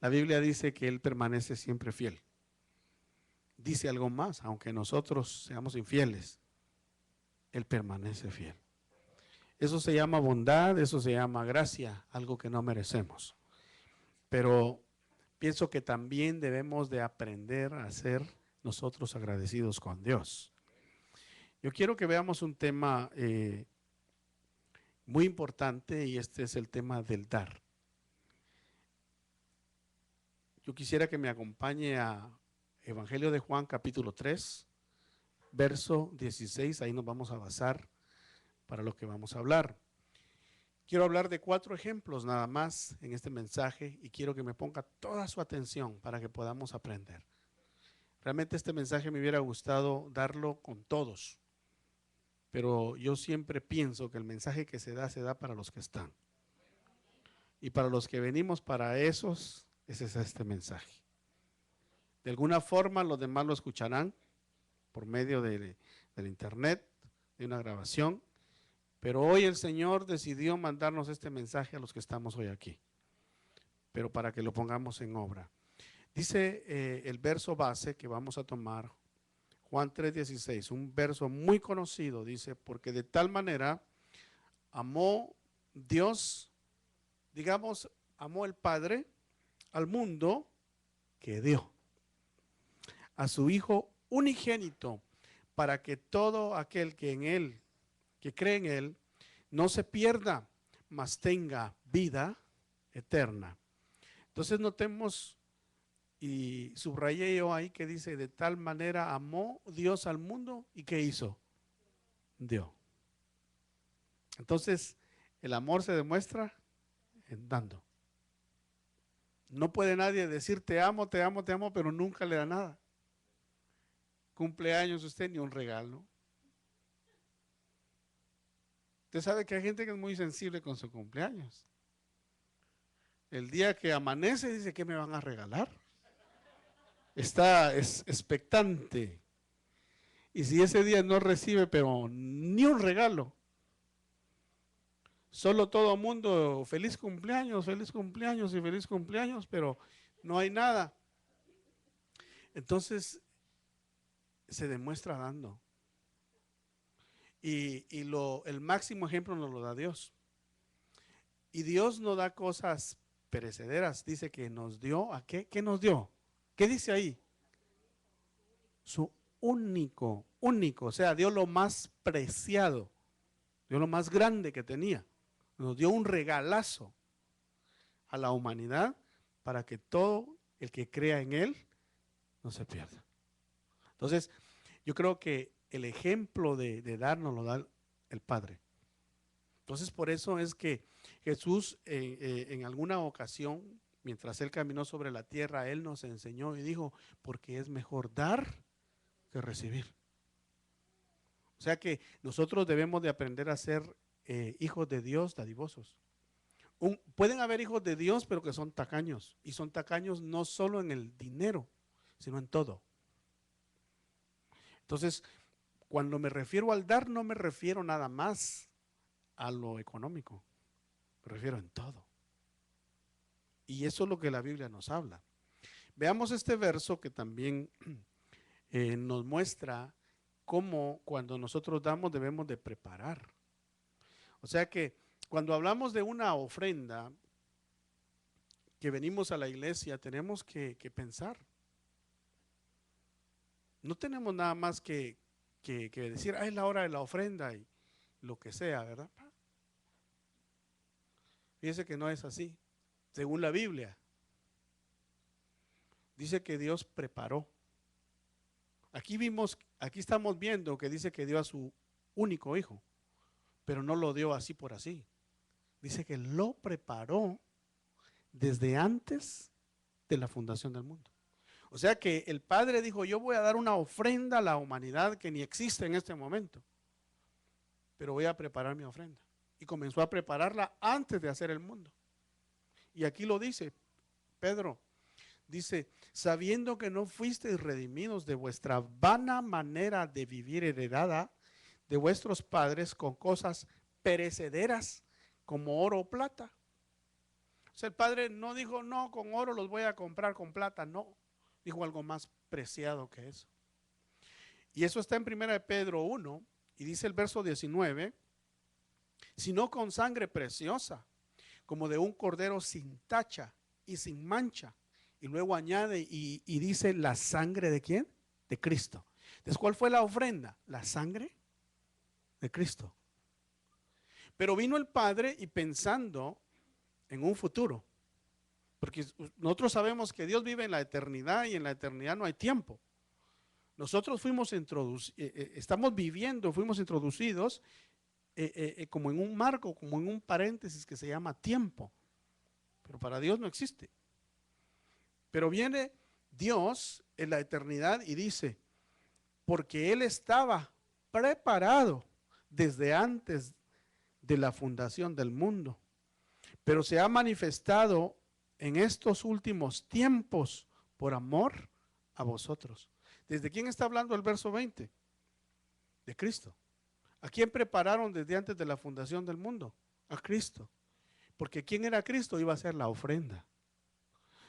La Biblia dice que Él permanece siempre fiel. Dice algo más, aunque nosotros seamos infieles, Él permanece fiel. Eso se llama bondad, eso se llama gracia, algo que no merecemos. Pero pienso que también debemos de aprender a ser nosotros agradecidos con Dios. Yo quiero que veamos un tema muy importante y este es el tema del dar. Yo quisiera que me acompañe a Evangelio de Juan capítulo 3, verso 16, ahí nos vamos a basar para lo que vamos a hablar. Quiero hablar de 4 ejemplos nada más en este mensaje y quiero que me ponga toda su atención para que podamos aprender. Realmente este mensaje me hubiera gustado darlo con todos, pero yo siempre pienso que el mensaje que se da para los que están. Y para los que venimos para esos, ese es este mensaje. De alguna forma los demás lo escucharán por medio del internet, de una grabación, pero hoy el Señor decidió mandarnos este mensaje a los que estamos hoy aquí, pero para que lo pongamos en obra. Dice el verso base que vamos a tomar, Juan 3:16, un verso muy conocido, dice, porque de tal manera amó Dios, digamos, amó el Padre al mundo que dio a su Hijo unigénito para que todo aquel que en Él, que cree en Él, no se pierda, mas tenga vida eterna. Entonces notemos y subrayé yo ahí que dice, de tal manera amó Dios al mundo y ¿qué hizo? Dio. Entonces el amor se demuestra en dando. No puede nadie decir te amo, te amo, te amo, pero nunca le da nada. Cumpleaños usted ni un regalo. Usted sabe que hay gente que es muy sensible con su cumpleaños. El día que amanece dice, ¿qué me van a regalar? Está expectante. Y si ese día no recibe, pero ni un regalo, solo todo mundo, feliz cumpleaños y feliz cumpleaños, pero no hay nada. Entonces, se demuestra dando. Y el máximo ejemplo nos lo da Dios. Y Dios no da cosas perecederas, dice que nos dio, ¿a qué? ¿Qué nos dio? ¿Qué dice ahí? Su único, o sea, dio lo más preciado, dio lo más grande que tenía. Nos dio un regalazo a la humanidad para que todo el que crea en Él no se pierda. Entonces, yo creo que el ejemplo de dar nos lo da el Padre. Entonces, por eso es que Jesús en alguna ocasión, mientras Él caminó sobre la tierra, Él nos enseñó y dijo, porque es mejor dar que recibir. O sea que nosotros debemos de aprender a ser hijos de Dios dadivosos. Pueden haber hijos de Dios, pero que son tacaños. Y son tacaños no solo en el dinero, sino en todo. Entonces, cuando me refiero al dar, no me refiero nada más a lo económico. Me refiero en todo. Y eso es lo que la Biblia nos habla. Veamos este verso que también nos muestra cómo cuando nosotros damos debemos de preparar. O sea que cuando hablamos de una ofrenda, que venimos a la iglesia, tenemos que pensar. No tenemos nada más que decir, es la hora de la ofrenda y lo que sea, ¿verdad? Fíjese que no es así. Según la Biblia, dice que Dios preparó. Aquí estamos viendo que dice que dio a su único hijo, pero no lo dio así por así. Dice que lo preparó desde antes de la fundación del mundo. O sea que el Padre dijo, yo voy a dar una ofrenda a la humanidad que ni existe en este momento, pero voy a preparar mi ofrenda. Y comenzó a prepararla antes de hacer el mundo. Y aquí lo dice Pedro, dice, sabiendo que no fuisteis redimidos de vuestra vana manera de vivir heredada de vuestros padres con cosas perecederas como oro o plata. O O sea, el Padre no dijo, no, con oro los voy a comprar, con plata, no. Dijo algo más preciado que eso. Y eso está en 1 Pedro 1, y dice el verso 19, sino con sangre preciosa, como de un cordero sin tacha y sin mancha. Y luego añade y dice, ¿la sangre de quién? De Cristo. Entonces, ¿cuál fue la ofrenda? La sangre de Cristo. Pero vino el Padre y pensando en un futuro, porque nosotros sabemos que Dios vive en la eternidad y en la eternidad no hay tiempo. Nosotros fuimos estamos viviendo, fuimos introducidos como en un marco, como en un paréntesis que se llama tiempo, pero para Dios no existe. Pero viene Dios en la eternidad y dice, porque Él estaba preparado desde antes de la fundación del mundo, pero se ha manifestado en estos últimos tiempos por amor a vosotros. ¿Desde quién está hablando el verso 20? De Cristo. ¿A quién prepararon desde antes de la fundación del mundo? A Cristo. Porque ¿quién era Cristo? Iba a ser la ofrenda.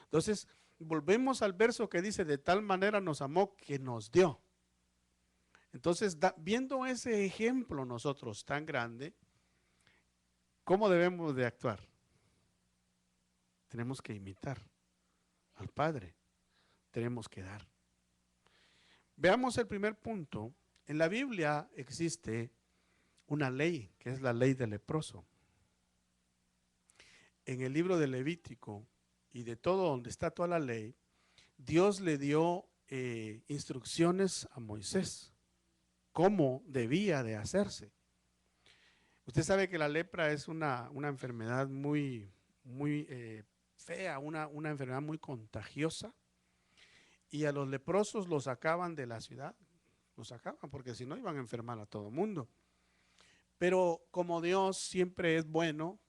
Entonces, volvemos al verso que dice, de tal manera nos amó que nos dio. Entonces, viendo ese ejemplo nosotros tan grande, ¿cómo debemos de actuar? Tenemos que imitar al Padre. Tenemos que dar. Veamos el primer punto. En la Biblia existe una ley, que es la ley del leproso. En el libro de Levítico y de todo donde está toda la ley, Dios le dio instrucciones a Moisés, cómo debía de hacerse. Usted sabe que la lepra es una enfermedad muy fea, una enfermedad muy contagiosa, y a los leprosos los sacaban de la ciudad, los sacaban porque si no iban a enfermar a todo el mundo. Pero como Dios siempre es bueno,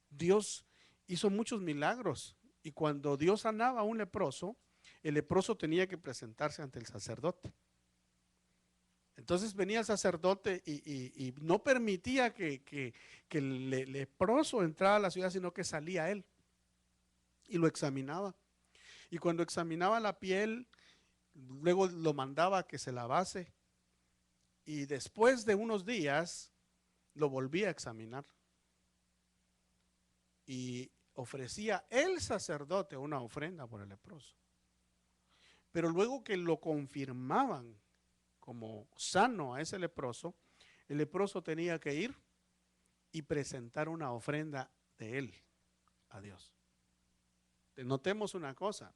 Dios hizo muchos milagros, y cuando Dios sanaba a un leproso, el leproso tenía que presentarse ante el sacerdote. Entonces venía el sacerdote y no permitía que el leproso entrara a la ciudad, sino que salía él y lo examinaba. Y cuando examinaba la piel, luego lo mandaba a que se lavase, y después de unos días lo volvía a examinar y ofrecía el sacerdote una ofrenda por el leproso. Pero luego que lo confirmaban como sano a ese leproso, el leproso tenía que ir y presentar una ofrenda de él a Dios. Notemos una cosa,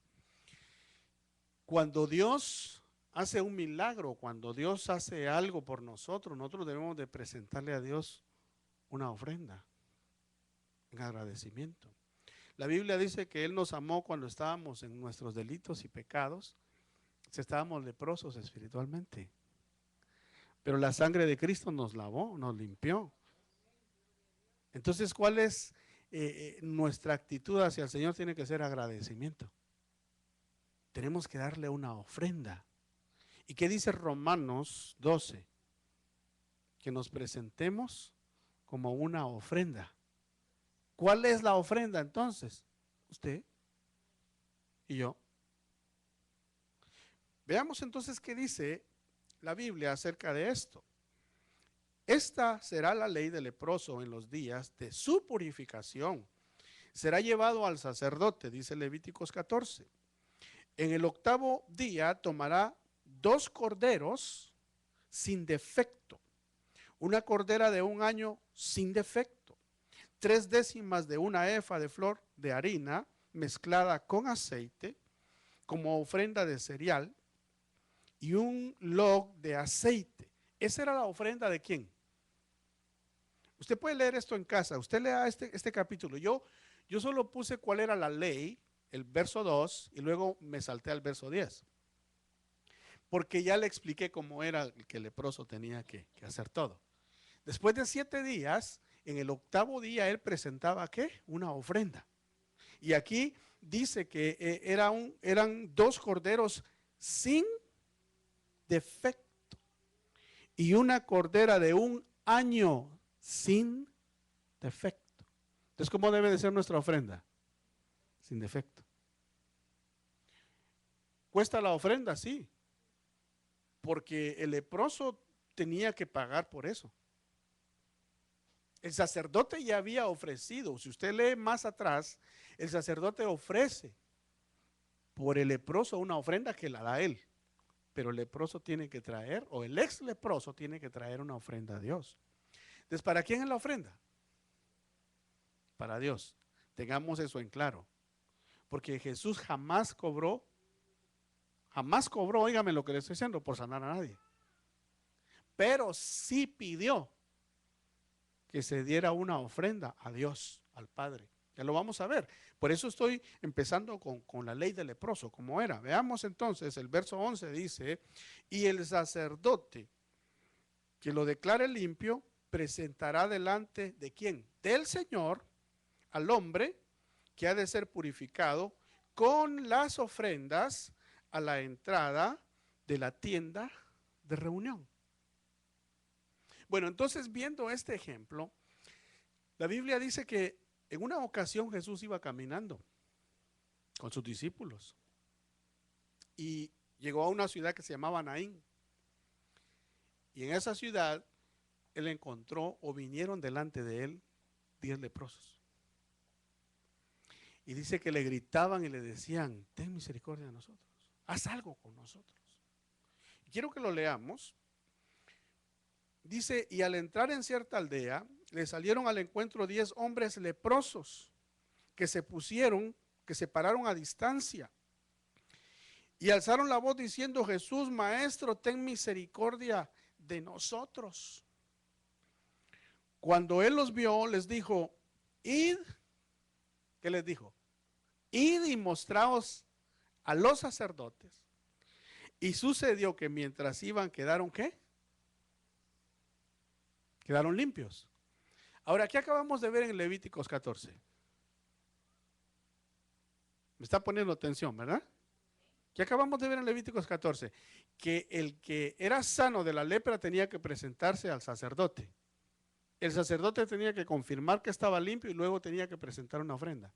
cuando Dios hace un milagro, cuando Dios hace algo por nosotros, nosotros debemos de presentarle a Dios una ofrenda en agradecimiento. La Biblia dice que Él nos amó cuando estábamos en nuestros delitos y pecados, si estábamos leprosos espiritualmente. Pero la sangre de Cristo nos lavó, nos limpió. Entonces, ¿cuál es nuestra actitud hacia el Señor? Tiene que ser agradecimiento. Tenemos que darle una ofrenda. ¿Y qué dice Romanos 12? Que nos presentemos como una ofrenda. ¿Cuál es la ofrenda entonces? Usted y yo. Veamos entonces qué dice la Biblia acerca de esto. Esta será la ley del leproso en los días de su purificación. Será llevado al sacerdote, dice Levíticos 14. En el 8º día tomará 2 corderos sin defecto, una cordera de 1 año sin defecto, 3/10 de una efa de flor de harina mezclada con aceite como ofrenda de cereal, y un log de aceite. ¿Esa era la ofrenda de quién? Usted puede leer esto en casa, usted lea este capítulo. Yo solo puse cuál era la ley, el verso 2, y luego me salté al verso 10. Porque ya le expliqué cómo era que el leproso tenía que hacer todo. Después de 7 días, en el 8º día, él presentaba ¿qué? Una ofrenda. Y aquí dice que eran 2 corderos sin defecto y una cordera de 1 año sin defecto. Entonces, ¿cómo debe de ser nuestra ofrenda? sin defecto. ¿Cuesta la ofrenda? Sí, porque el leproso tenía que pagar por eso. El sacerdote ya había ofrecido, si usted lee más atrás, el sacerdote ofrece por el leproso una ofrenda que la da él, pero el leproso tiene que traer, o el ex leproso tiene que traer una ofrenda a Dios. Entonces, ¿para quién es la ofrenda? Para Dios. Tengamos eso en claro, porque Jesús jamás cobró, óigame lo que le estoy diciendo, por sanar a nadie, pero sí pidió que se diera una ofrenda a Dios, al Padre. Ya lo vamos a ver. Por eso estoy empezando con la ley del leproso, como era. Veamos entonces, el verso 11 dice, y el sacerdote que lo declare limpio, presentará delante de ¿quién? Del Señor, al hombre que ha de ser purificado con las ofrendas a la entrada de la tienda de reunión. Bueno, entonces viendo este ejemplo, la Biblia dice que en una ocasión Jesús iba caminando con sus discípulos y llegó a una ciudad que se llamaba Naín. Y en esa ciudad él encontró o vinieron delante de él 10 leprosos. Y dice que le gritaban y le decían, ten misericordia de nosotros, haz algo con nosotros. Y quiero que lo leamos. Dice, y al entrar en cierta aldea, le salieron al encuentro 10 hombres leprosos que se pararon a distancia y alzaron la voz diciendo, Jesús, Maestro, ten misericordia de nosotros. Cuando él los vio, les dijo, id, ¿qué les dijo? Id y mostraos a los sacerdotes. Y sucedió que mientras iban, ¿quedaron qué? Quedaron limpios. Ahora, ¿qué acabamos de ver en Levíticos 14? Me está poniendo atención, ¿verdad? ¿Qué acabamos de ver en Levíticos 14? Que el que era sano de la lepra tenía que presentarse al sacerdote. El sacerdote tenía que confirmar que estaba limpio y luego tenía que presentar una ofrenda.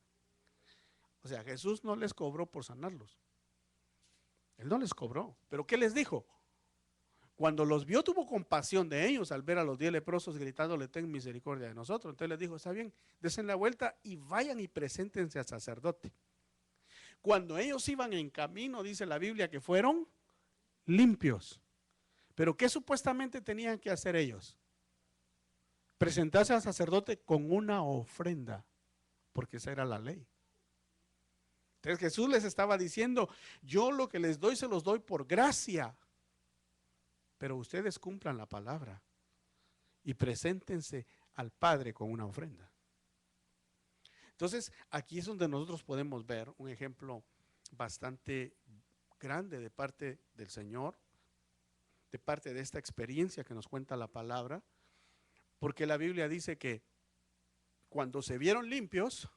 O sea, Jesús no les cobró por sanarlos. Él no les cobró. ¿Pero qué les dijo? Cuando los vio, tuvo compasión de ellos al ver a los 10 leprosos gritándole, ten misericordia de nosotros. Entonces les dijo, está bien, desen la vuelta y vayan y preséntense al sacerdote. Cuando ellos iban en camino, dice la Biblia, que fueron limpios. ¿Pero qué supuestamente tenían que hacer ellos? Presentarse al sacerdote con una ofrenda, porque esa era la ley. Entonces Jesús les estaba diciendo, yo lo que les doy se los doy por gracia, pero ustedes cumplan la palabra y preséntense al Padre con una ofrenda. Entonces aquí es donde nosotros podemos ver un ejemplo bastante grande de parte del Señor, de parte de esta experiencia que nos cuenta la palabra, porque la Biblia dice que cuando se vieron limpios,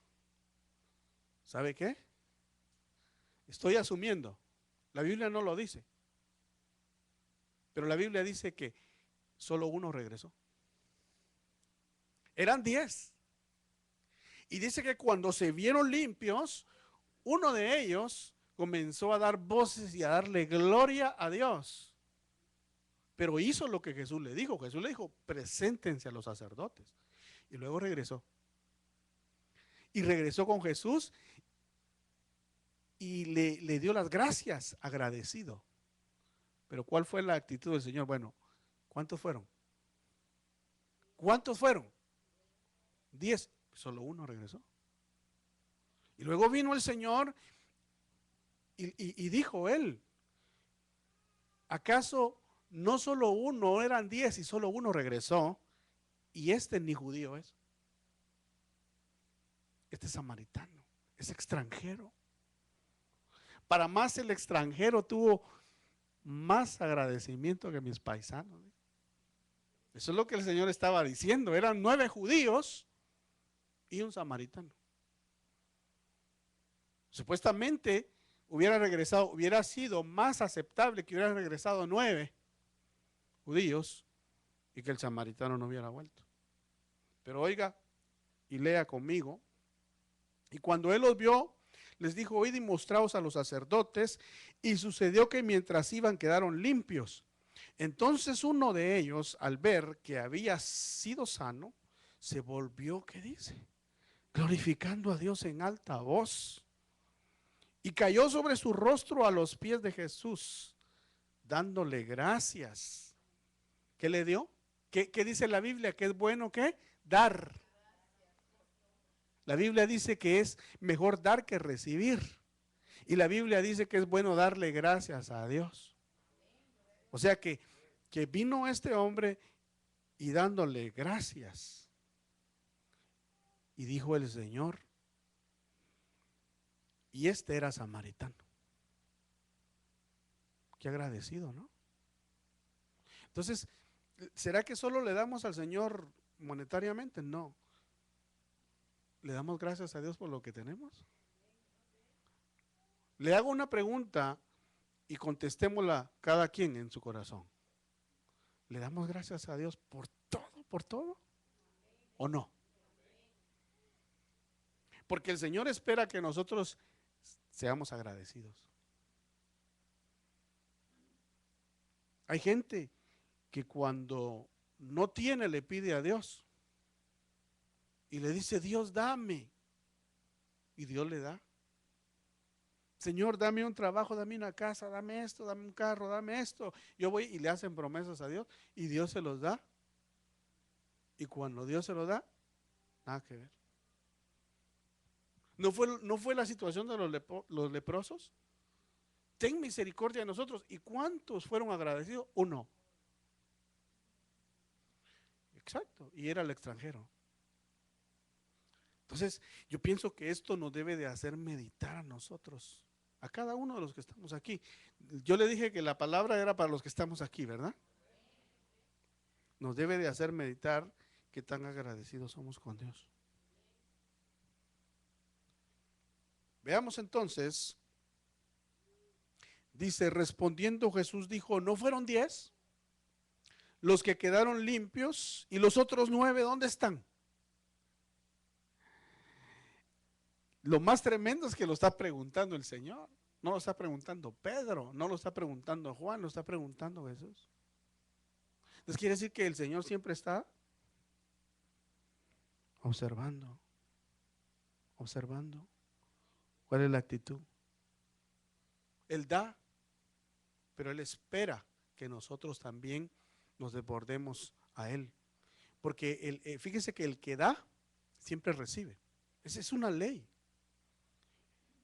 ¿sabe qué? Estoy asumiendo, la Biblia no lo dice, pero la Biblia dice que solo uno regresó. Eran 10. Y dice que cuando se vieron limpios, uno de ellos comenzó a dar voces y a darle gloria a Dios. Pero hizo lo que Jesús le dijo. Jesús le dijo, preséntense a los sacerdotes. Y luego regresó. Y regresó con Jesús y le dio las gracias, agradecido. Pero ¿cuál fue la actitud del Señor? Bueno, ¿cuántos fueron? ¿Cuántos fueron? 10. Solo uno regresó. Y luego vino el Señor y dijo él, ¿acaso no solo uno, eran 10 y solo uno regresó? Y este ni judío es. Este es samaritano, es extranjero. Para más el extranjero tuvo más agradecimiento que mis paisanos. Eso es lo que el Señor estaba diciendo. Eran 9 judíos y un samaritano. Supuestamente hubiera sido más aceptable que hubiera regresado 9 judíos y que el samaritano no hubiera vuelto. Pero oiga y lea conmigo. Y cuando él los vio, les dijo: id y mostraos a los sacerdotes. Y sucedió que mientras iban quedaron limpios. Entonces uno de ellos, al ver que había sido sano, se volvió, ¿qué dice? Glorificando a Dios en alta voz. Y cayó sobre su rostro a los pies de Jesús, dándole gracias. ¿Qué le dio? ¿Qué dice la Biblia? ¿Que es bueno qué? Dar. La Biblia dice que es mejor dar que recibir. Y la Biblia dice que es bueno darle gracias a Dios. O sea que vino este hombre y dándole gracias. Y dijo el Señor, y este era samaritano. Qué agradecido, ¿no? Entonces, ¿será que solo le damos al Señor monetariamente? No. ¿Le damos gracias a Dios por lo que tenemos? Le hago una pregunta y contestémosla cada quien en su corazón. ¿Le damos gracias a Dios por todo, por todo? ¿O no? Porque el Señor espera que nosotros seamos agradecidos. Hay gente que cuando no tiene le pide a Dios y le dice: Dios, dame. Y Dios le da. Señor, dame un trabajo, dame una casa, dame esto, dame un carro, dame esto. Yo voy y le hacen promesas a Dios y Dios se los da. Y cuando Dios se los da, nada que ver. ¿No fue la situación de los leprosos? Ten misericordia de nosotros. ¿Y cuántos fueron agradecidos? Uno. Exacto. Y era el extranjero. Entonces, yo pienso que esto nos debe de hacer meditar a nosotros, a cada uno de los que estamos aquí. Yo le dije que la palabra era para los que estamos aquí, ¿verdad? Nos debe de hacer meditar qué tan agradecidos somos con Dios. Veamos entonces, dice: respondiendo Jesús dijo: ¿no fueron 10 los que quedaron limpios? ¿Y los otros 9 dónde están? Lo más tremendo es que lo está preguntando el Señor. No lo está preguntando Pedro, no lo está preguntando Juan, lo está preguntando Jesús. Entonces quiere decir que el Señor siempre está observando, observando. ¿Cuál es la actitud? Él da, pero Él espera que nosotros también nos desbordemos a Él. Porque fíjese que el que da, siempre recibe. Esa es una ley.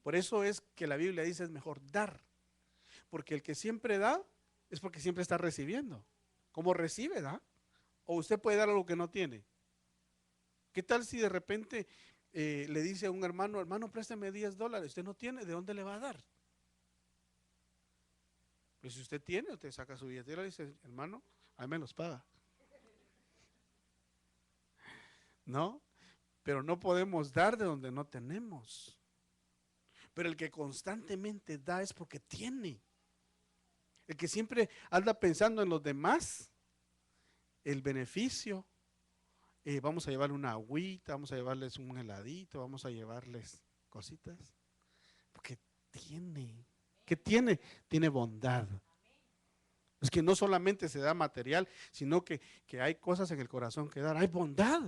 Por eso es que la Biblia dice: es mejor dar. Porque el que siempre da, es porque siempre está recibiendo. Como recibe, da. O usted puede dar algo que no tiene. ¿Qué tal si de repente le dice a un hermano: hermano, préstame $10, usted no tiene, ¿de dónde le va a dar? Pues si usted tiene, usted saca su billetera y dice: hermano, ahí me los paga. ¿No? Pero no podemos dar de donde no tenemos. Pero el que constantemente da es porque tiene. El que siempre anda pensando en los demás, el beneficio. Vamos a llevarle una agüita, vamos a llevarles un heladito, vamos a llevarles cositas. Porque tiene. ¿Qué tiene? Tiene bondad. Es que no solamente se da material, sino que hay cosas en el corazón que dar. Hay bondad.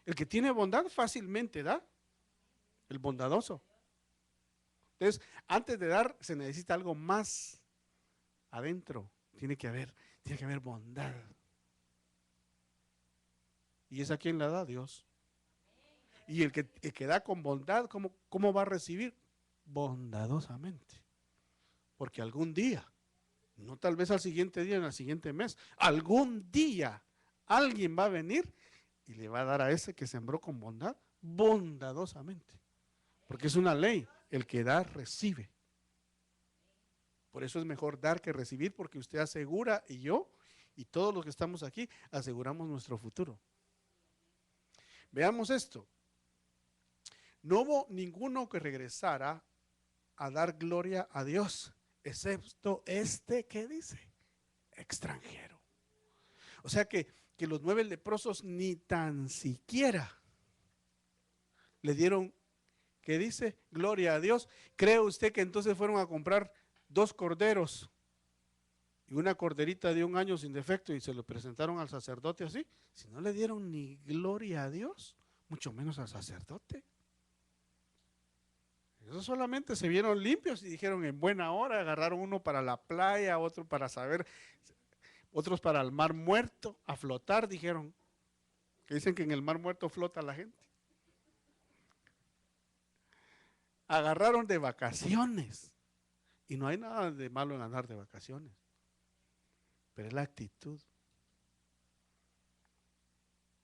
El que tiene bondad fácilmente da. El bondadoso. Entonces, antes de dar, se necesita algo más adentro. Tiene que haber bondad. ¿Y esa quién la da? Dios. Y el que da con bondad, ¿cómo va a recibir? Bondadosamente. Porque algún día, no tal vez al siguiente día, en el siguiente mes, algún día alguien va a venir y le va a dar a ese que sembró con bondad, bondadosamente. Porque es una ley, el que da, recibe. Por eso es mejor dar que recibir, porque usted asegura, y yo, y todos los que estamos aquí, aseguramos nuestro futuro. Veamos esto. No hubo ninguno que regresara a dar gloria a Dios, excepto este que dice, extranjero. O sea que los 9 leprosos ni tan siquiera le dieron que dice, gloria a Dios. ¿Cree usted que entonces fueron a comprar 2 corderos y una corderita de 1 año sin defecto y se lo presentaron al sacerdote así? Si no le dieron ni gloria a Dios, mucho menos al sacerdote. Esos solamente se vieron limpios y dijeron en buena hora, agarraron uno para la playa, otro para saber, otros para el mar muerto, a flotar, dijeron. Que dicen que en el mar muerto flota la gente. Agarraron de vacaciones. Y no hay nada de malo en andar de vacaciones. Pero es la actitud.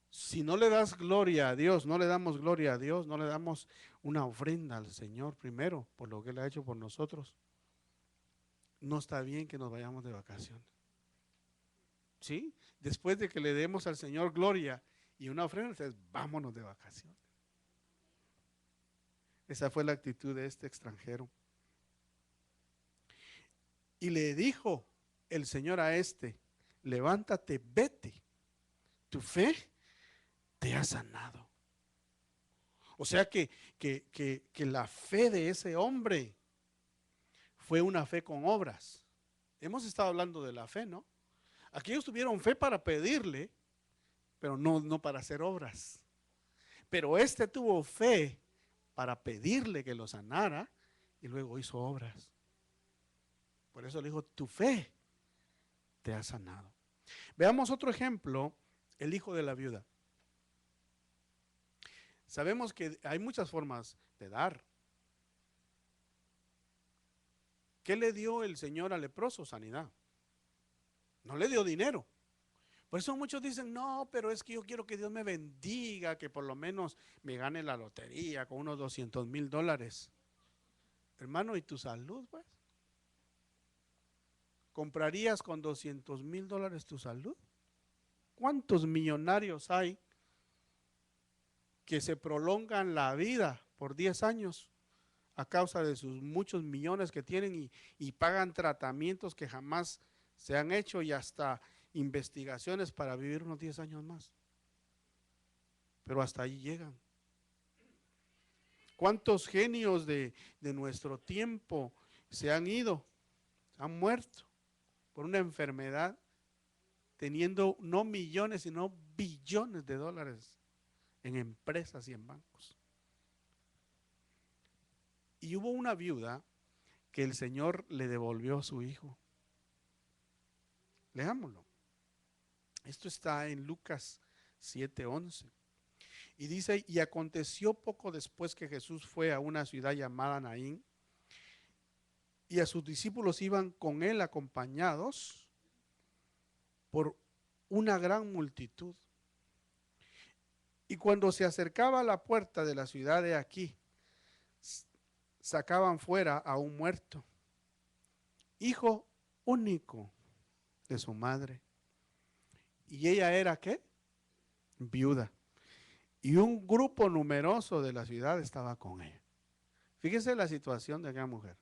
Si no le das gloria a Dios, no le damos gloria a Dios, no le damos una ofrenda al Señor primero por lo que Él ha hecho por nosotros, no está bien que nos vayamos de vacaciones. ¿Sí? Después de que le demos al Señor gloria y una ofrenda, entonces vámonos de vacaciones. Esa fue la actitud de este extranjero. Y le dijo el Señor a este, levántate, vete, tu fe te ha sanado. O sea que la fe de ese hombre fue una fe con obras. Hemos estado hablando de la fe, ¿no? Aquellos tuvieron fe para pedirle, pero no para hacer obras. Pero este tuvo fe para pedirle que lo sanara y luego hizo obras. Por eso le dijo, tu fe te ha sanado. Veamos otro ejemplo, el hijo de la viuda. Sabemos que hay muchas formas de dar. ¿Qué le dio el Señor al leproso? Sanidad. No le dio dinero. Por eso muchos dicen, no, pero es que yo quiero que Dios me bendiga, que por lo menos me gane la lotería con unos $200,000. Hermano, ¿y tu salud, pues? ¿Comprarías con $200,000 tu salud? ¿Cuántos millonarios hay que se prolongan la vida por 10 años a causa de sus muchos millones que tienen y pagan tratamientos que jamás se han hecho y hasta investigaciones para vivir unos 10 años más? Pero hasta ahí llegan. ¿Cuántos genios de nuestro tiempo se han ido, han muerto por una enfermedad, teniendo no millones, sino billones de dólares en empresas y en bancos? Y hubo una viuda que el Señor le devolvió a su hijo. Leámoslo. Esto está en Lucas 7:11. Y dice, y aconteció poco después que Jesús fue a una ciudad llamada Naín, y a sus discípulos iban con él acompañados por una gran multitud. Y cuando se acercaba a la puerta de la ciudad de aquí, sacaban fuera a un muerto, hijo único de su madre. Y ella era, ¿qué? Viuda. Y un grupo numeroso de la ciudad estaba con ella. Fíjese la situación de aquella mujer.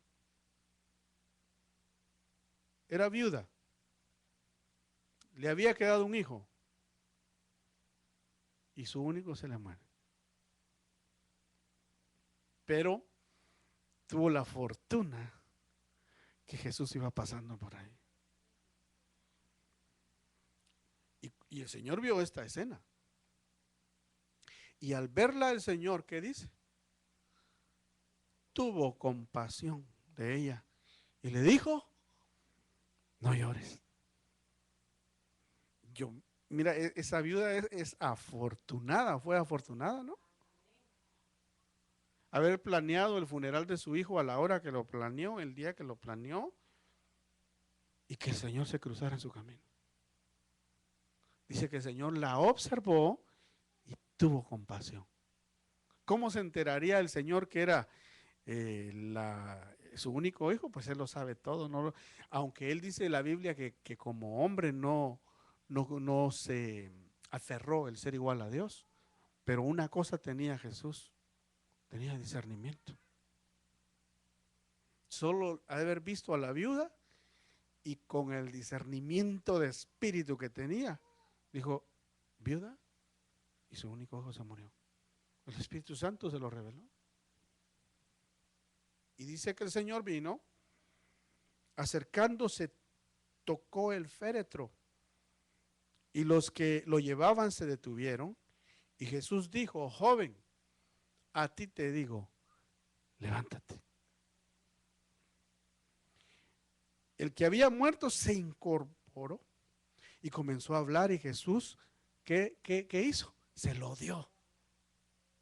Era viuda. Le había quedado un hijo. Y su único se le muere. Pero tuvo la fortuna que Jesús iba pasando por ahí. Y el Señor vio esta escena. Y al verla el Señor, ¿qué dice? Tuvo compasión de ella. Y le dijo, no llores. Mira, esa viuda es afortunada, fue afortunada, ¿no? Haber planeado el funeral de su hijo a la hora que lo planeó, el día que lo planeó, y que el Señor se cruzara en su camino. Dice que el Señor la observó y tuvo compasión. ¿Cómo se enteraría el Señor que era su único hijo? Pues Él lo sabe todo, ¿no? Aunque Él dice en la Biblia que como hombre no se aferró el ser igual a Dios, pero una cosa tenía Jesús, tenía discernimiento. Solo haber visto a la viuda y con el discernimiento de espíritu que tenía, dijo, viuda, y su único hijo se murió. El Espíritu Santo se lo reveló. Y dice que el Señor vino, acercándose, tocó el féretro, y los que lo llevaban se detuvieron. Y Jesús dijo: joven, a ti te digo, levántate. El que había muerto se incorporó y comenzó a hablar. Y Jesús, ¿qué hizo? Se lo dio,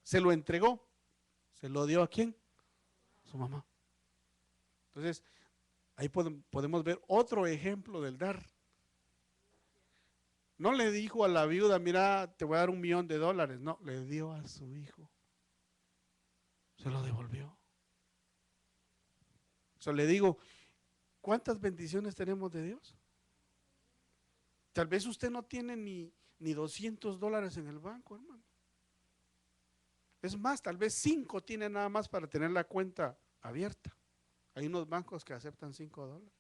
se lo entregó. ¿Se lo dio a quién? Su mamá. Entonces, ahí podemos ver otro ejemplo del dar. No le dijo a la viuda: mira, te voy a dar $1,000,000. No, le dio a su hijo. Se lo devolvió. O sea, le digo, ¿cuántas bendiciones tenemos de Dios? Tal vez usted no tiene ni $200 en el banco, hermano. Es más, tal vez 5 tiene nada más para tener la cuenta abierta. Hay unos bancos que aceptan $5.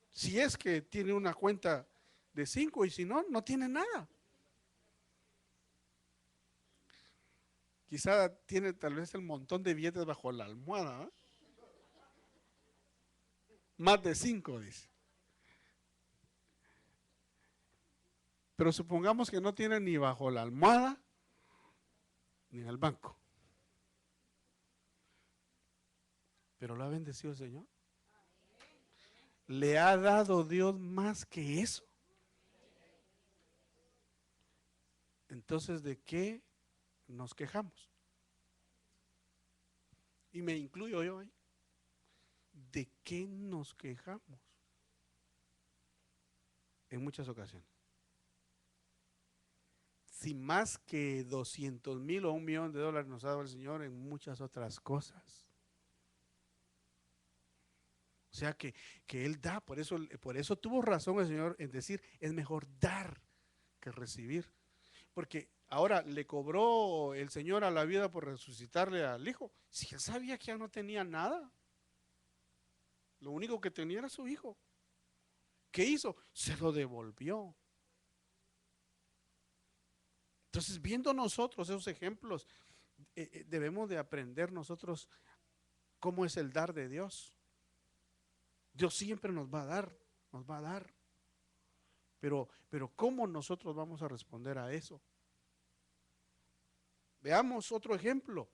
Si es que tiene una cuenta de 5, y si no, no tiene nada. Quizá tiene tal vez el montón de billetes bajo la almohada, ¿eh? Más de 5, dice. Pero supongamos que no tiene ni bajo la almohada ni en el banco. Pero lo ha bendecido el Señor. ¿Le ha dado Dios más que eso? Entonces, ¿de qué nos quejamos? Y me incluyo yo ahí. ¿De qué nos quejamos? En muchas ocasiones. Si más que 200,000 o $1,000,000 nos ha dado el Señor en muchas otras cosas. O sea que Él da, por eso tuvo razón el Señor en decir: es mejor dar que recibir. Porque ahora le cobró el Señor a la viuda por resucitarle al hijo. Si él sabía que ya no tenía nada, lo único que tenía era su hijo. ¿Qué hizo? Se lo devolvió. Entonces, viendo nosotros esos ejemplos, debemos de aprender nosotros cómo es el dar de Dios. Dios siempre nos va a dar, nos va a dar. Pero ¿cómo nosotros vamos a responder a eso? Veamos otro ejemplo: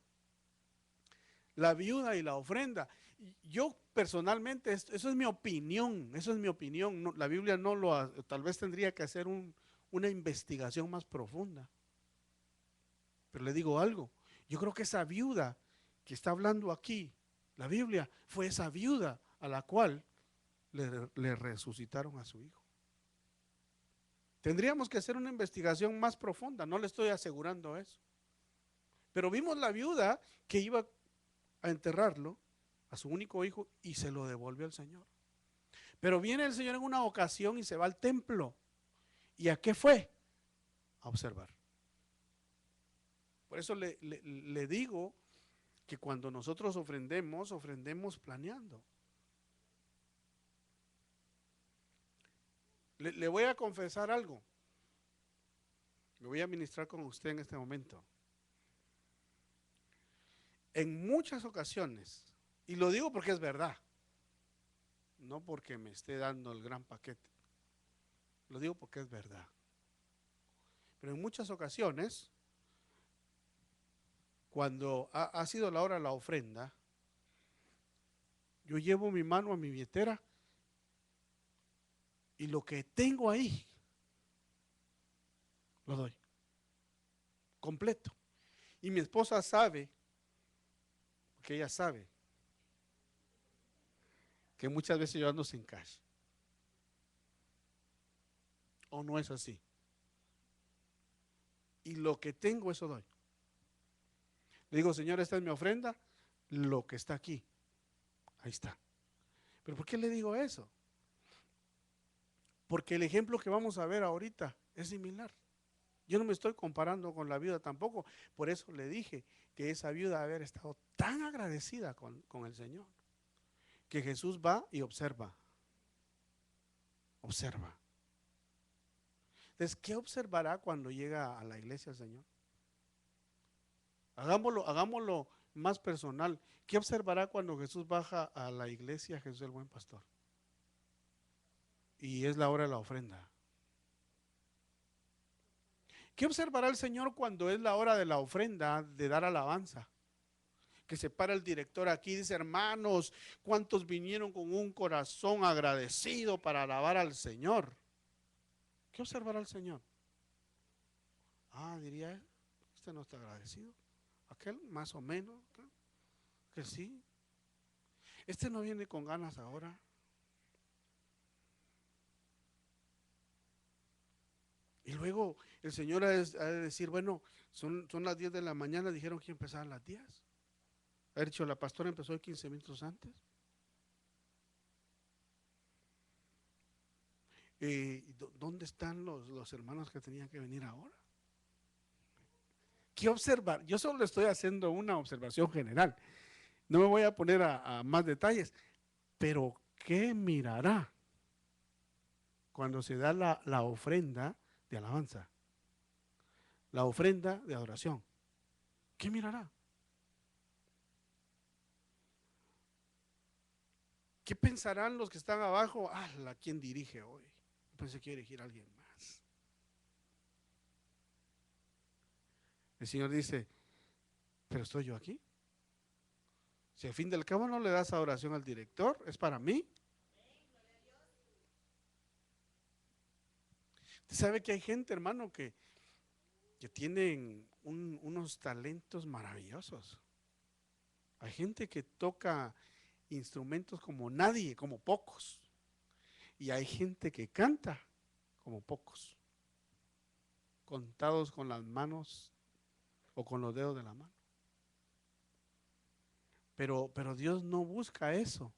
la viuda y la ofrenda. Yo personalmente, eso es mi opinión, eso es mi opinión. No, la Biblia no lo hace, tal vez tendría que hacer una investigación más profunda. Pero le digo algo: yo creo que esa viuda que está hablando aquí, la Biblia, fue esa viuda a la cual le resucitaron a su hijo. Tendríamos que hacer una investigación más profunda, no le estoy asegurando eso. Pero vimos la viuda que iba a enterrarlo, a su único hijo, y se lo devolvió al Señor. Pero viene el Señor en una ocasión y se va al templo. ¿Y a qué fue? A observar. Por eso le digo que cuando nosotros ofrendemos planeando. Le voy a confesar algo. Me voy a ministrar con usted en este momento. En muchas ocasiones, y lo digo porque es verdad, no porque me esté dando el gran paquete, lo digo porque es verdad. Pero en muchas ocasiones, cuando ha sido la hora de la ofrenda, yo llevo mi mano a mi billetera y lo que tengo ahí lo doy completo. Y mi esposa sabe, porque ella sabe, que muchas veces yo ando sin cash. ¿O no es así? Y lo que tengo, eso doy. Le digo: Señor, esta es mi ofrenda, lo que está aquí, ahí está. ¿Pero por qué le digo eso? Porque el ejemplo que vamos a ver ahorita es similar. Yo no me estoy comparando con la viuda tampoco. Por eso le dije que esa viuda haber estado tan agradecida con el Señor, que Jesús va y observa. Observa. Entonces, ¿qué observará cuando llega a la iglesia el Señor? Hagámoslo más personal. ¿Qué observará cuando Jesús baja a la iglesia, Jesús el buen pastor? Y es la hora de la ofrenda. ¿Qué observará el Señor cuando es la hora de la ofrenda, de dar alabanza? Que se para el director aquí y dice: hermanos, ¿cuántos vinieron con un corazón agradecido para alabar al Señor? ¿Qué observará el Señor? Ah, diría él, este no está agradecido. Aquel más o menos, que sí. Este no viene con ganas ahora. Y luego el Señor ha de decir: bueno, son las 10 de la mañana, dijeron que empezaban las 10. Ha dicho, la pastora empezó 15 minutos antes. ¿Dónde están los hermanos que tenían que venir ahora? ¿Qué observar? Yo solo estoy haciendo una observación general. No me voy a poner a más detalles, pero ¿qué mirará cuando se da la ofrenda de alabanza? La ofrenda de adoración. ¿Qué mirará? ¿Qué pensarán los que están abajo? Ah, ¿quién dirige hoy? Pensé que iba a dirigir a alguien más. El Señor dice: pero estoy yo aquí. Si al fin del cabo no le das adoración al director, es para mí. Usted sabe que hay gente, hermano, que tienen unos talentos maravillosos. Hay gente que toca instrumentos como nadie, como pocos. Y hay gente que canta como pocos, contados con las manos o con los dedos de la mano. Pero Dios no busca eso.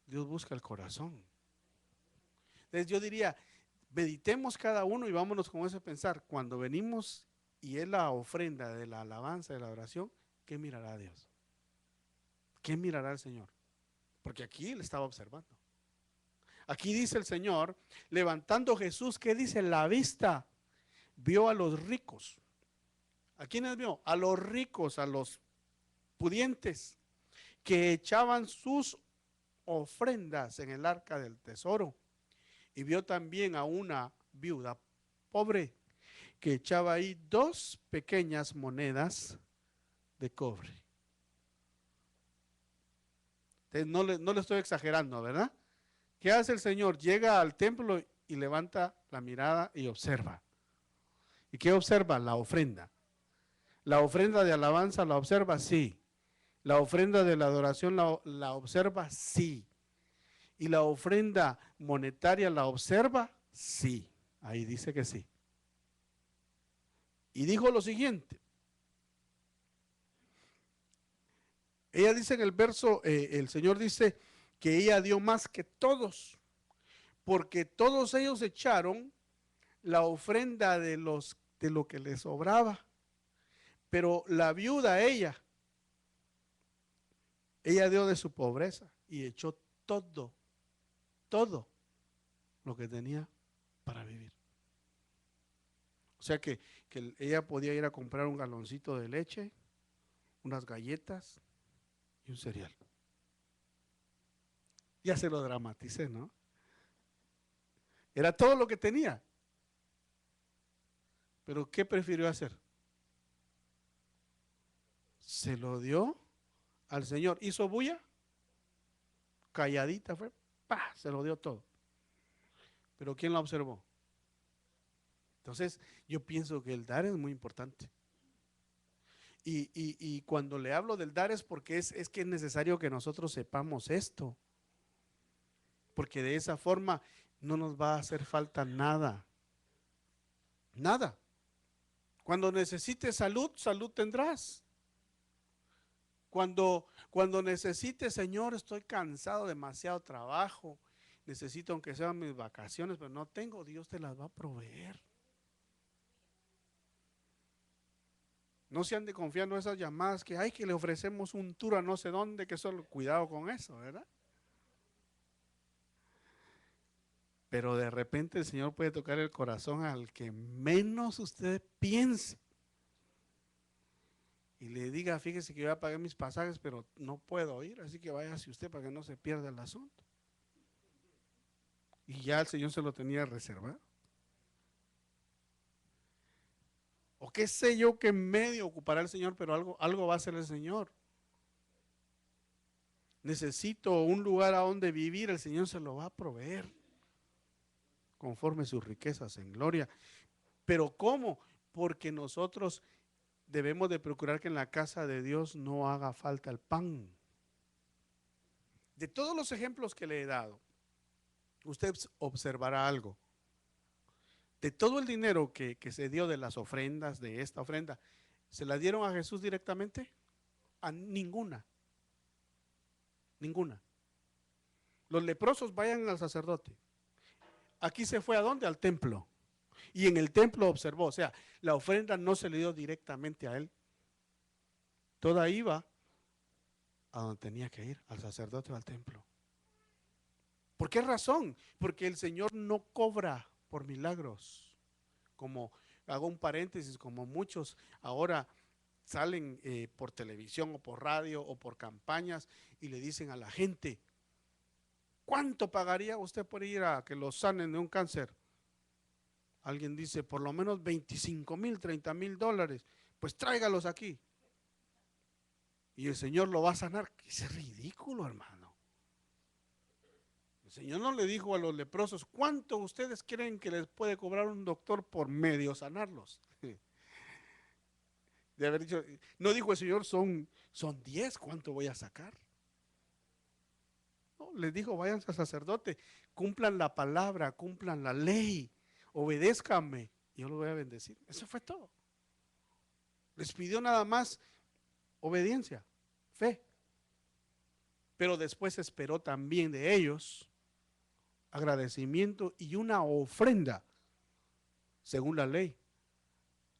Dios busca el corazón. Entonces yo diría, meditemos cada uno y vámonos con ese pensar. Cuando venimos y es la ofrenda de la alabanza, de la oración, ¿qué mirará Dios? ¿Qué mirará el Señor? Porque aquí Él estaba observando. Aquí dice el Señor, levantando Jesús, ¿qué dice? La vista vio a los ricos. ¿A quiénes vio? A los ricos, a los pudientes, que echaban sus ofrendas en el arca del tesoro. Y vio también a una viuda pobre que echaba ahí 2 pequeñas monedas de cobre. Entonces, no le estoy exagerando, ¿verdad? ¿Qué hace el Señor? Llega al templo y levanta la mirada y observa. ¿Y qué observa? La ofrenda. La ofrenda de alabanza la observa, sí. La ofrenda de la adoración la observa, sí. Y la ofrenda monetaria la observa, sí. Ahí dice que sí. Y dijo lo siguiente. Ella dice en el verso, el Señor dice que ella dio más que todos, porque todos ellos echaron la ofrenda de lo que les sobraba. Pero la viuda, ella dio de su pobreza y echó todo lo que tenía para vivir. O sea que ella podía ir a comprar un galoncito de leche, unas galletas y un cereal. Ya se lo dramaticé, ¿no? Era todo lo que tenía. Pero ¿qué prefirió hacer? Se lo dio al Señor. ¿Hizo bulla? Calladita fue, ¡pah! Se lo dio todo. Pero ¿quién la observó? Entonces, yo pienso que el dar es muy importante. Y cuando le hablo del dar es porque es que es necesario que nosotros sepamos esto. Porque de esa forma no nos va a hacer falta nada. Nada. Cuando necesites salud, salud tendrás. Cuando necesites, Señor, estoy cansado, demasiado trabajo, necesito aunque sean mis vacaciones, pero no tengo, Dios te las va a proveer. No se ande confiando en esas llamadas que hay, que le ofrecemos un tour a no sé dónde, que solo cuidado con eso, ¿verdad? Pero de repente el Señor puede tocar el corazón al que menos usted piense. y le diga, fíjese que yo ya pagué mis pasajes, pero no puedo ir, así que váyase usted para que no se pierda el asunto. Y ya el Señor se lo tenía reservado. O qué sé yo qué medio ocupará el Señor, pero algo va a hacer el Señor. Necesito un lugar a donde vivir, el Señor se lo va a proveer conforme sus riquezas en gloria. Pero ¿cómo? Porque nosotros debemos de procurar que en la casa de Dios no haga falta el pan. De todos los ejemplos que le he dado, usted observará algo. De todo el dinero que se dio de las ofrendas, de esta ofrenda, ¿se la dieron a Jesús directamente? A ninguna. Ninguna. Los leprosos vayan al sacerdote. Aquí se fue ¿a dónde? Al templo. Y en el templo observó, o sea, la ofrenda no se le dio directamente a él. Toda iba a donde tenía que ir, al sacerdote o al templo. ¿Por qué razón? Porque el Señor no cobra por milagros. Como, hago un paréntesis, como muchos ahora salen por televisión o por radio o por campañas y le dicen a la gente, ¿cuánto pagaría usted por ir a que lo sanen de un cáncer? Alguien dice, por lo menos 25,000, 30,000 dólares. Pues tráigalos aquí. Y el Señor lo va a sanar. Es ridículo, hermano. El Señor no le dijo a los leprosos, ¿cuánto ustedes creen que les puede cobrar un doctor por medio sanarlos? De haber dicho, no dijo el Señor, son 10, ¿cuánto voy a sacar? No, les dijo, vayan al sacerdote, cumplan la palabra, cumplan la ley, obedézcanme, y yo lo voy a bendecir. Eso fue todo. Les pidió nada más obediencia, fe. Pero después esperó también de ellos agradecimiento y una ofrenda, según la ley,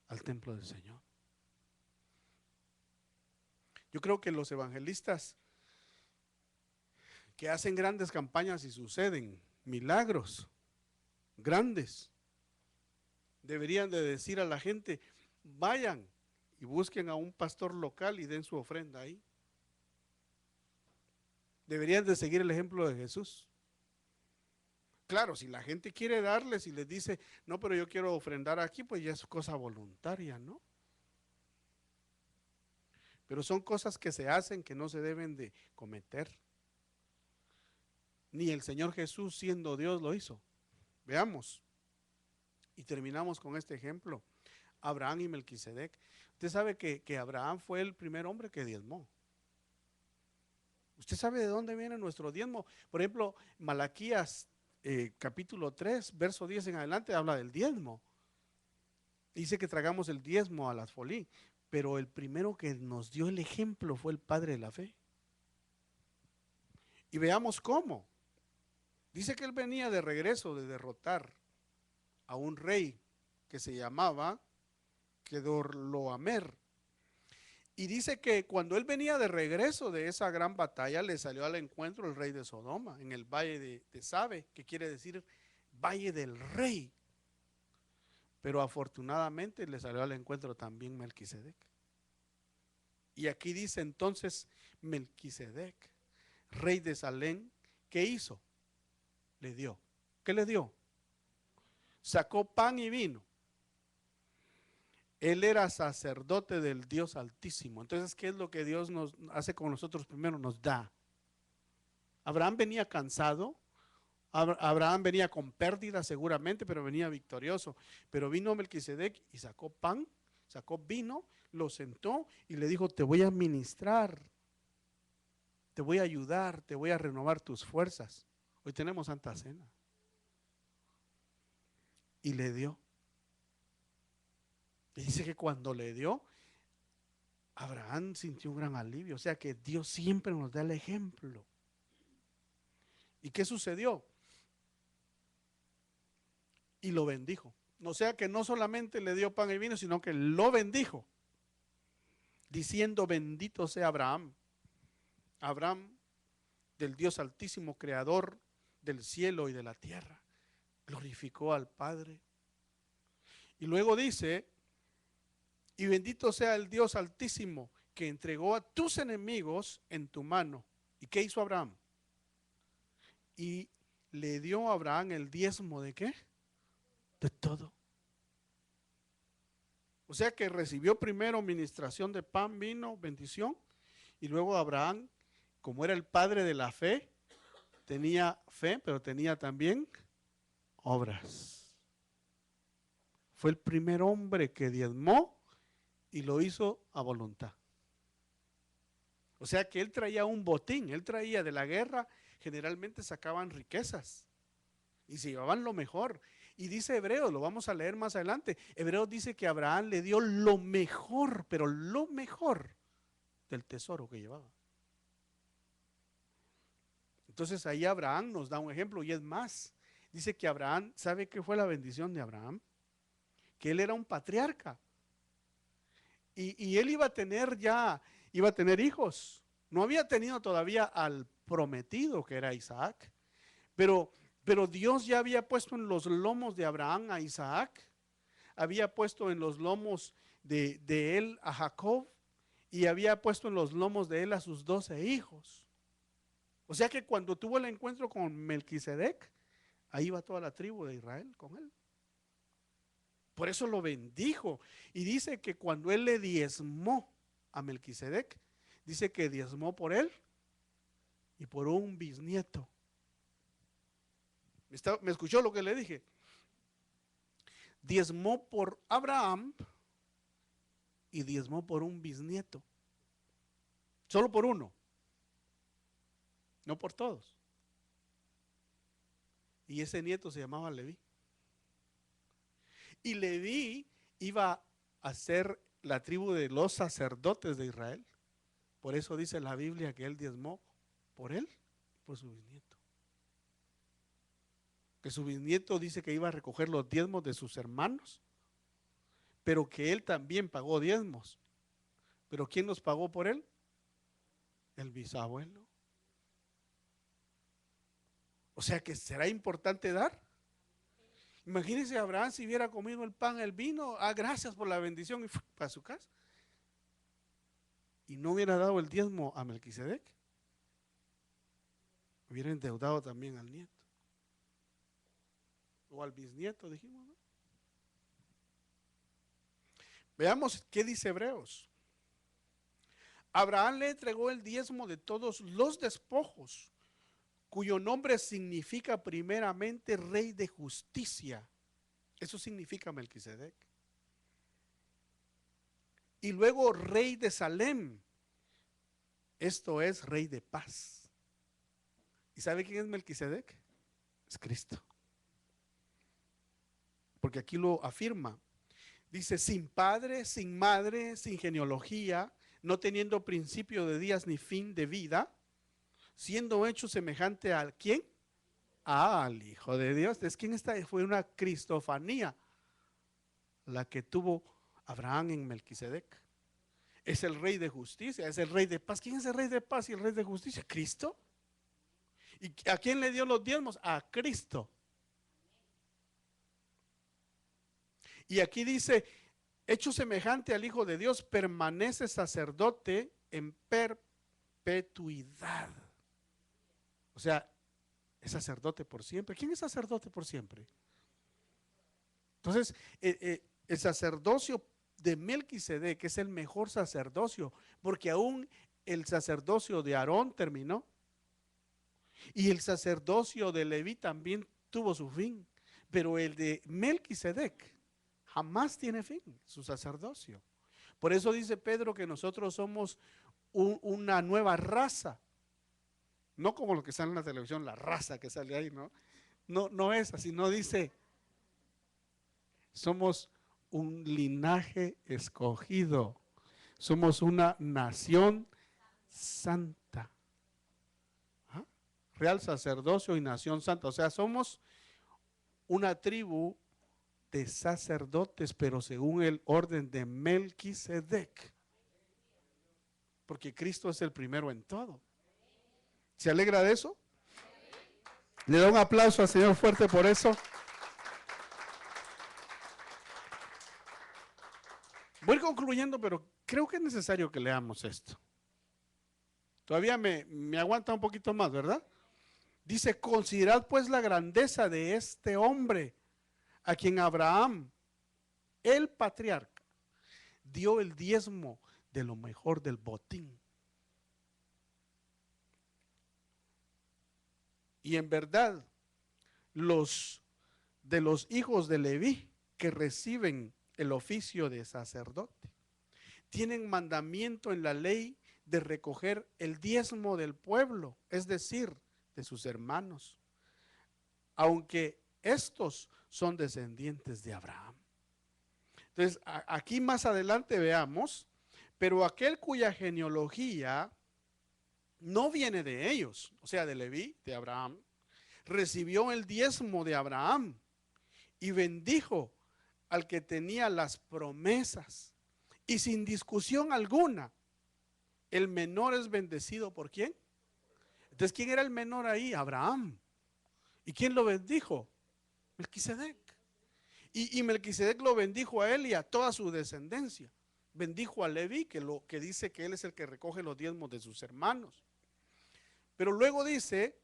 al templo del Señor. Yo creo que los evangelistas que hacen grandes campañas y suceden milagros grandes, deberían de decir a la gente, vayan y busquen a un pastor local y den su ofrenda ahí. Deberían de seguir el ejemplo de Jesús. Claro, si la gente quiere darles y les dice, no, pero yo quiero ofrendar aquí, pues ya es cosa voluntaria, ¿no? Pero son cosas que se hacen que no se deben de cometer. Ni el Señor Jesús, siendo Dios, lo hizo. Veamos. Y terminamos con este ejemplo. Abraham y Melquisedec. Usted sabe que Abraham fue el primer hombre que diezmó. ¿Usted sabe de dónde viene nuestro diezmo? Por ejemplo, Malaquías capítulo 3, verso 10 en adelante, habla del diezmo. Dice que tragamos el diezmo a las folí, pero el primero que nos dio el ejemplo fue el padre de la fe. Y veamos cómo. Dice que él venía de regreso de derrotar a un rey que se llamaba Kedorlaomer. Y dice que cuando él venía de regreso de esa gran batalla, le salió al encuentro el rey de Sodoma, en el valle de Sabe, que quiere decir valle del rey. Pero afortunadamente le salió al encuentro también Melquisedec. Y aquí dice entonces Melquisedec, rey de Salem, ¿qué hizo? Le dio. ¿Qué le dio? Sacó pan y vino. Él era sacerdote del Dios Altísimo. Entonces, ¿qué es lo que Dios nos hace con nosotros? Primero nos da. Abraham venía cansado, Abraham venía con pérdida seguramente, pero venía victorioso. Pero vino Melquisedec y sacó pan, sacó vino, lo sentó y le dijo, te voy a ministrar, te voy a ayudar, te voy a renovar tus fuerzas. Hoy tenemos Santa Cena. Y le dio. Y dice que cuando le dio, Abraham sintió un gran alivio. O sea que Dios siempre nos da el ejemplo. ¿Y qué sucedió? Y lo bendijo. O sea que no solamente le dio pan y vino, sino que lo bendijo, diciendo bendito sea Abraham. Abraham, del Dios Altísimo, creador del cielo y de la tierra, glorificó al Padre. Y luego dice Y bendito sea el Dios Altísimo que entregó a tus enemigos en tu mano. ¿Y qué hizo Abraham? Y le dio a Abraham el diezmo ¿de qué? De todo. O sea que recibió primero ministración de pan, vino, bendición, y luego Abraham, como era el padre de la fe, tenía fe, pero tenía también obras. Fue el primer hombre que diezmó y lo hizo a voluntad. O sea que él traía un botín, él traía de la guerra, generalmente sacaban riquezas y se llevaban lo mejor. Y dice Hebreos, lo vamos a leer más adelante, Hebreos dice que Abraham le dio lo mejor, pero lo mejor del tesoro que llevaba. Entonces ahí Abraham nos da un ejemplo y es más, dice que Abraham, ¿sabe qué fue la bendición de Abraham? Que él era un patriarca y él iba a tener hijos. No había tenido todavía al prometido que era Isaac, pero Dios ya había puesto en los lomos de Abraham a Isaac, había puesto en los lomos de él a Jacob y había puesto en los lomos de él a sus 12 hijos. O sea que cuando tuvo el encuentro con Melquisedec, ahí iba toda la tribu de Israel con él. Por eso lo bendijo. Y dice que cuando él le diezmó a Melquisedec, dice que diezmó por él y por un bisnieto. ¿Me escuchó lo que le dije? Diezmó por Abraham y diezmó por un bisnieto. Solo por uno, no por todos. Y ese nieto se llamaba Leví. Y Leví iba a ser la tribu de los sacerdotes de Israel. Por eso dice la Biblia que él diezmó por él y por su bisnieto. Que su bisnieto dice que iba a recoger los diezmos de sus hermanos, pero que él también pagó diezmos. ¿Pero quién los pagó por él? El bisabuelo. O sea que será importante dar. Imagínense Abraham si hubiera comido el pan, el vino, gracias por la bendición y fue para su casa. Y no hubiera dado el diezmo a Melquisedec. Hubiera endeudado también al nieto. O al bisnieto, dijimos, ¿no? Veamos qué dice Hebreos. Abraham le entregó el diezmo de todos los despojos, cuyo nombre significa primeramente rey de justicia. Eso significa Melquisedec. Y luego rey de Salem. Esto es rey de paz. ¿Y sabe quién es Melquisedec? Es Cristo. Porque aquí lo afirma. Dice, sin padre, sin madre, sin genealogía, no teniendo principio de días ni fin de vida, siendo hecho semejante a ¿quién? Al Hijo de Dios. ¿Es quién está? Fue una cristofanía la que tuvo Abraham en Melquisedec. Es el rey de justicia, es el rey de paz. ¿Quién es el rey de paz y el rey de justicia? Cristo. ¿Y a quién le dio los diezmos? A Cristo. Y aquí dice, hecho semejante al Hijo de Dios, permanece sacerdote en perpetuidad. O sea, es sacerdote por siempre. ¿Quién es sacerdote por siempre? Entonces, el sacerdocio de Melquisedec es el mejor sacerdocio, porque aún el sacerdocio de Aarón terminó. Y el sacerdocio de Leví también tuvo su fin. Pero el de Melquisedec jamás tiene fin, su sacerdocio. Por eso dice Pedro que nosotros somos una nueva raza. No como lo que sale en la televisión, la raza que sale ahí, ¿no? No es así, no dice, somos un linaje escogido, somos una nación santa. ¿Ah? Real sacerdocio y nación santa, o sea, somos una tribu de sacerdotes, pero según el orden de Melquisedec, porque Cristo es el primero en todo. ¿Se alegra de eso? Le da un aplauso al Señor fuerte por eso. Voy concluyendo, pero creo que es necesario que leamos esto. Todavía me aguanta un poquito más, ¿verdad? Dice, considerad pues la grandeza de este hombre, a quien Abraham, el patriarca, dio el diezmo de lo mejor del botín. Y en verdad, los de los hijos de Leví que reciben el oficio de sacerdote tienen mandamiento en la ley de recoger el diezmo del pueblo, es decir, de sus hermanos, aunque estos son descendientes de Abraham. Entonces, aquí más adelante veamos, pero aquel cuya genealogía no viene de ellos, o sea, de Leví, de Abraham, recibió el diezmo de Abraham y bendijo al que tenía las promesas. Y sin discusión alguna, el menor es bendecido ¿por quién? Entonces, ¿quién era el menor ahí? Abraham. ¿Y quién lo bendijo? Melquisedec. Y Melquisedec lo bendijo a él y a toda su descendencia. Bendijo a Leví, que dice que él es el que recoge los diezmos de sus hermanos. Pero luego dice,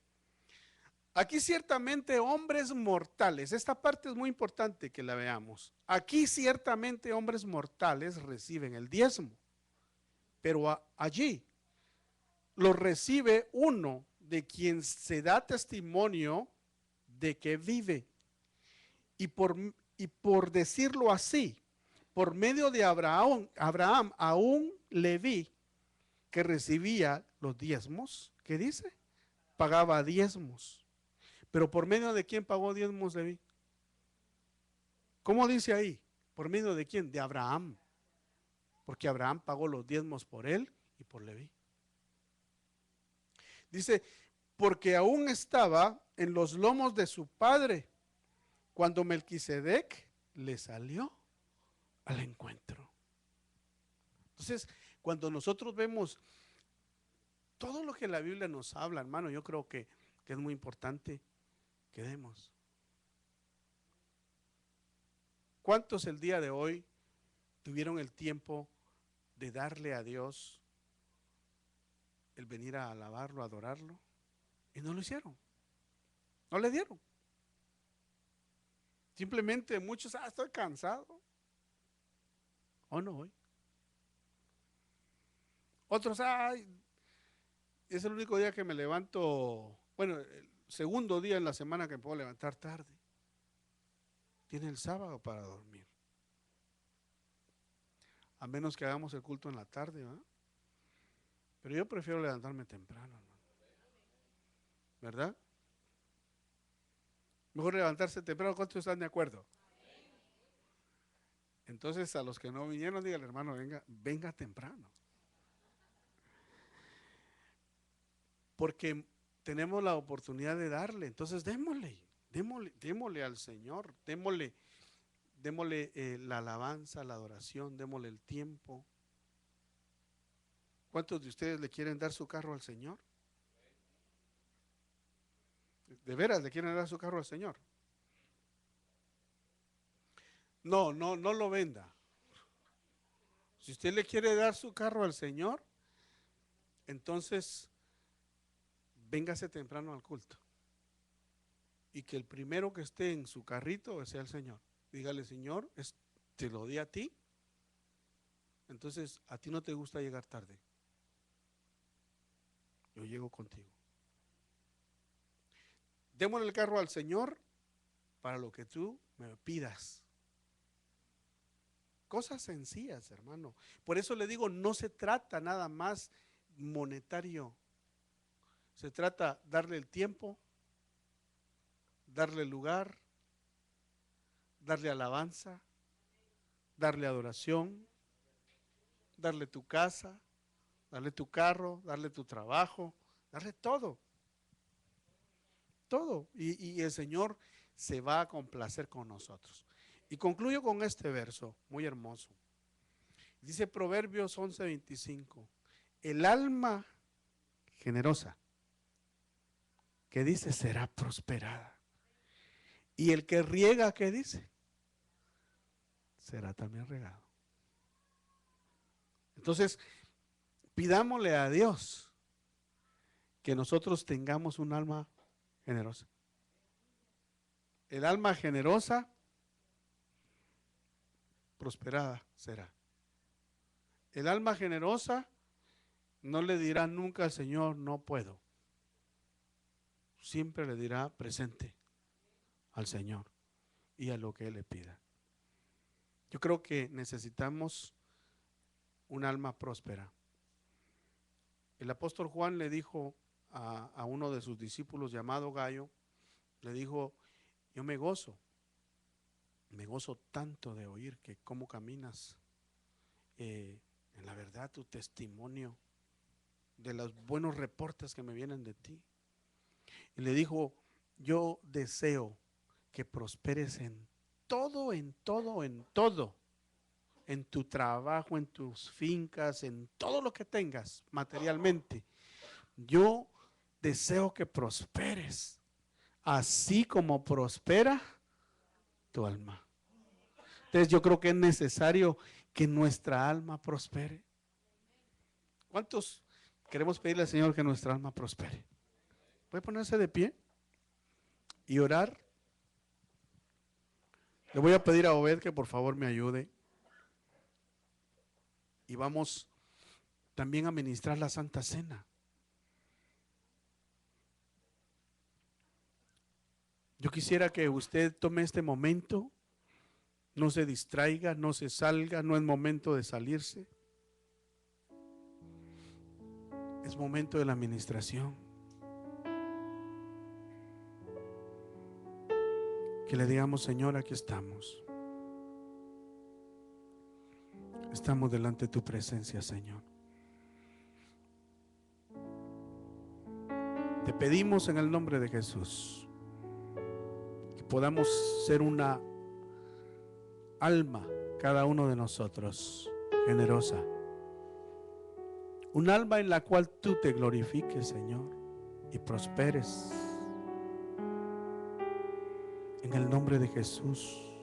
aquí ciertamente hombres mortales, esta parte es muy importante que la veamos. Aquí ciertamente hombres mortales reciben el diezmo, pero allí lo recibe uno de quien se da testimonio de que vive. Y por decirlo así, por medio de Abraham a un Leví que recibía los diezmos, ¿qué dice? Pagaba diezmos. Pero ¿por medio de quién pagó diezmos Leví? ¿Cómo dice ahí? ¿Por medio de quién? De Abraham. Porque Abraham pagó los diezmos por él y por Leví. Dice, porque aún estaba en los lomos de su padre cuando Melquisedec le salió al encuentro. Entonces, cuando nosotros vemos todo lo que la Biblia nos habla, hermano, yo creo que es muy importante que demos. ¿Cuántos el día de hoy tuvieron el tiempo de darle a Dios el venir a alabarlo, a adorarlo? Y no lo hicieron, no le dieron. Simplemente muchos, estoy cansado. O no hoy. Otros, es el único día que me levanto, bueno, el segundo día en la semana que me puedo levantar tarde. Tiene el sábado para dormir. A menos que hagamos el culto en la tarde, ¿verdad? Pero yo prefiero levantarme temprano, hermano. ¿Verdad? Mejor levantarse temprano. ¿Cuántos están de acuerdo? Entonces, a los que no vinieron, dígale, hermano, venga temprano. Porque tenemos la oportunidad de darle. Entonces, démosle al Señor. Démosle la alabanza, la adoración, démosle el tiempo. ¿Cuántos de ustedes le quieren dar su carro al Señor? ¿De veras le quieren dar su carro al Señor? No lo venda. Si usted le quiere dar su carro al Señor, entonces véngase temprano al culto. Y que el primero que esté en su carrito sea el Señor. Dígale, Señor, te lo di a ti. Entonces, a ti no te gusta llegar tarde. Yo llego contigo. Démosle el carro al Señor para lo que tú me pidas. Cosas sencillas, hermano. Por eso le digo, no se trata nada más monetario. Se trata darle el tiempo, darle lugar, darle alabanza, darle adoración, darle tu casa, darle tu carro, darle tu trabajo, darle todo. Todo. Y el Señor se va a complacer con nosotros. Y concluyo con este verso muy hermoso. Dice Proverbios 11:25. El alma generosa, que dice, será prosperada. Y el que riega, ¿qué dice? Será también regado. Entonces, pidámosle a Dios que nosotros tengamos un alma generosa. El alma generosa, prosperada será. El alma generosa no le dirá nunca al Señor, no puedo. Siempre le dirá presente al Señor y a lo que Él le pida. Yo creo que necesitamos un alma próspera. El apóstol Juan le dijo a uno de sus discípulos llamado Gallo, le dijo, yo me gozo tanto de oír que cómo caminas, en la verdad tu testimonio, de los buenos reportes que me vienen de ti. Y le dijo, yo deseo que prosperes en todo, en todo, en todo, en tu trabajo, en tus fincas, en todo lo que tengas materialmente. Yo deseo que prosperes, así como prospera tu alma. Entonces yo creo que es necesario que nuestra alma prospere. ¿Cuántos queremos pedirle al Señor que nuestra alma prospere? ¿Puede ponerse de pie y orar? Le voy a pedir a Obed que por favor me ayude. Y vamos también a ministrar la Santa Cena. Yo quisiera que usted tome este momento, no se distraiga, no se salga, no es momento de salirse. Es momento de la administración. Que le digamos, Señor, aquí estamos. Estamos delante de tu presencia, Señor. Te pedimos en el nombre de Jesús que podamos ser una alma, cada uno de nosotros, generosa. Un alma en la cual tú te glorifiques, Señor, y prosperes. En el nombre de Jesús.